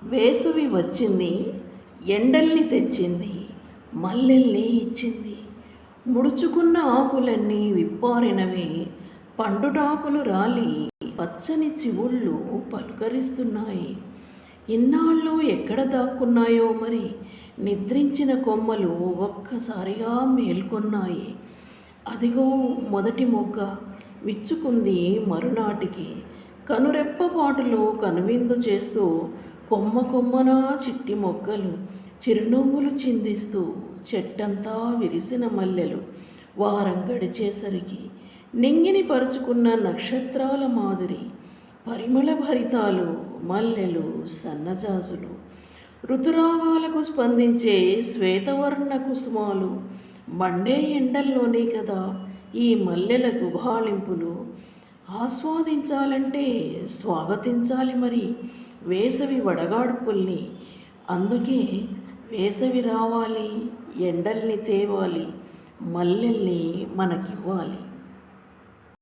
వేసవి వచ్చింది, ఎండల్ని తెచ్చింది, మల్లెల్ని ఇచ్చింది. ముడుచుకున్న ఆకులన్నీ విప్పారినవి, పండుటాకులు రాలి పచ్చని చివుళ్ళు పలుకరిస్తున్నాయి. ఇన్నాళ్ళు ఎక్కడ దాక్కున్నాయో మరి, నిద్రించిన కొమ్మలు ఒక్కసారిగా మేల్కొన్నాయి. అదిగో మొదటి మొగ్గ విచ్చుకుంది మరునాటికి. కనురెప్పపాటులో కనువిందు చేస్తూ కొమ్మ కొమ్మన చిట్టి మొగ్గలు చిరునవ్వులు చిందిస్తూ చెట్టంతా విరిసిన మల్లెలు వారం గడిచేసరికి నింగిని పరుచుకున్న నక్షత్రాల మాదిరి పరిమళ భరితాలు మల్లెలు సన్నజాజులు. ఋతురాగాలకు స్పందించే శ్వేతవర్ణ కుసుమాలు. మండే ఎండల్లోనే కదా ఈ మల్లెల గుబాళింపులు. ఆస్వాదించాలంటే స్వాగతించాలి మరి వేసవి వడగాడ్పుల్ని. అందుకే వేసవి రావాలి, ఎండల్ని తేవాలి, మల్లెల్ని మనకివ్వాలి.